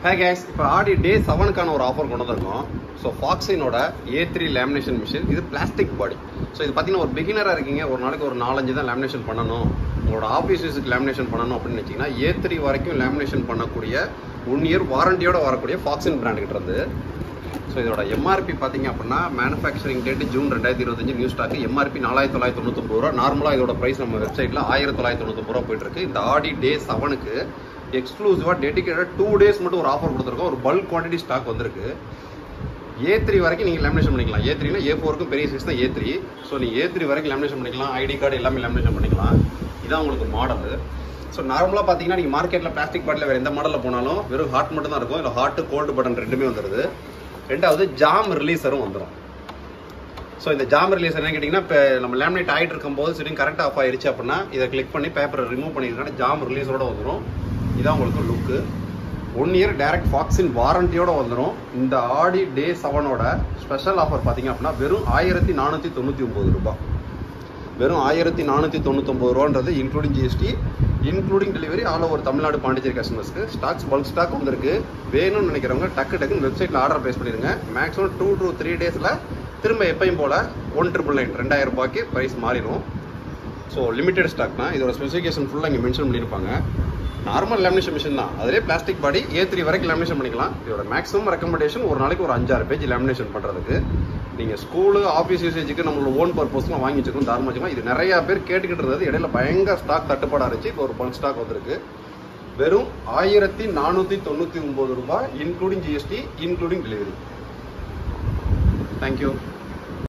Hi guys, இப்போ ஆடி டே 7க்கான ஒரு offer கொண்டு வந்திருக்கோம். ஸோ ஃபாக்ஸினோட A3 லேமினேஷன் மிஷின். இது பிளாஸ்டிக் பாடி. ஸோ இது பார்த்தீங்கன்னா ஒரு பிகினராக இருக்கீங்க, ஒரு நாளைக்கு ஒரு 4-5 தான் லேமினேஷன் பண்ணணும், உங்களோட ஆஃபீஸ் யூஸுக்கு லேமினேஷன் பண்ணணும் அப்படின்னு நினச்சிங்கன்னா A3 வரைக்கும் லேமினேஷன் பண்ணக்கூடிய 1 இயர் வாரண்டியோட வரக்கூடிய ஃபாக்ஸின் பிராண்ட் கிட்ட இருந்து. ஸோ இதோட MRP பார்த்தீங்க அப்படின்னா manufacturing date June 2025 new stock. MRP 4999 ரூபா. நார்மலாக இதோட ப்ரைஸ் நம்ம வெப்சைட்டில் 1999 ரூபா போயிட்டு இருக்கு. இந்த ஆடி டே 7க்கு எக்ஸ்க்ளூசிவாக டெடிகேட்டட் 2 டேஸ் மட்டும் ஒரு ஆஃபர் கொடுத்துருக்கோம். ஒரு பல்க் குவான்டிட்டி ஸ்டாக் வந்திருக்கு. A3 வரைக்கும் நீங்கள் லேமினேஷன் பண்ணிக்கலாம். A3னா A4க்கும் பெரிய சைஸ் தான் A3. ஸோ நீங்கள் A3 வரைக்கும் லேமினேஷன் பண்ணிக்கலாம். ஐடி கார்டு எல்லாமே லேமினேஷன் பண்ணிக்கலாம். இதான் உங்களுக்கு மாடல். ஸோ நார்மலாக பார்த்தீங்கன்னா நீங்கள் மார்க்கெட்டில் பிளாஸ்டிக் பாட்டில் வேறு எந்த மாடலில் போனாலும் வெறும் ஹாட் மட்டும் தான் இருக்கும். இல்லை ஹாட்டு கோல்டு பட்டன் ரெண்டுமே வந்துடுது. ரெண்டாவது ஜாம் ரிலீஸரும் வந்துடும். ஸோ இந்த ஜாம் ரிலீஸர் என்ன கேட்டிங்கன்னா, இப்போ நம்ம லேமினேட் ஆகிட்டு இருக்கும்போது சரி கரெக்டாக ஆஃப் ஆயிடுச்சு அப்படின்னா இதை கிளிக் பண்ணி பேப்பரை ரிமூவ் பண்ணியிருக்காங்க. ஜாம் ரிலீஸரோட வந்துடும். இதான் உங்களுக்கு லுக்கு. 1 இயர் டைரக்ட் ஃபாக்ஸின் வாரண்டியோட வந்துடும். இந்த ஆடி டே 7ஓட ஸ்பெஷல் ஆஃபர் பார்த்தீங்க அப்படின்னா வெறும் 1499 ரூபாய். வெறும் 1499 ரூபான்றது including GST, including delivery all over Tamil Nadu Pondicherry கஸ்டமர்ஸ்க்கு. ஸ்டாக்ஸ் பல்க் ஸ்டாக் வந்திருக்கு. வேணும்னு நினைக்கிறவங்க டக்குன்னு வெப்சைட்டில் ஆர்டர் ப்ளேஸ் பண்ணிடுங்க. மேக்ஸிமம் 2 to 3 டேஸில் திரும்ப எப்பயும் போல் 1999 2000 ரூபாய்க்கு ப்ரைஸ் மாறிடும். ஸோ லிமிடெட் ஸ்டாக்னா இதோட ஸ்பெசிஃபிகேஷன் ஃபுல்லாக இங்கே மென்ஷன் பண்ணியிருப்பாங்க. நார்மல் லேமினேஷன் மிஷின் தான், அதிலே பிளாஸ்டிக் பாடி. A3 வரைக்கும் லேமினேஷன் பண்ணிக்கலாம். இதோட மேக்ஸிமம் ரெக்கமெண்டேஷன் ஒரு நாளைக்கு ஒரு 5-6 பேஜ் லேமினேஷன் பண்ணுறதுக்கு. நீங்கள் ஸ்கூலு ஆஃபீஸ் யூசேஜுக்கு நம்மளோட ஓன் பர்பஸ்லாம் வாங்கி வச்சுக்கணும் தாராளமாக. இது நிறையா பேர் கேட்டுக்கிட்டு இருந்தது. இடையில பயங்கர ஸ்டாக் தட்டுப்பாடாக இருந்துச்சு. இப்போ ஒரு பல்க் ஸ்டாக் வந்திருக்கு. வெறும் 1499 ரூபாய் including GST, including delivery. Thank you.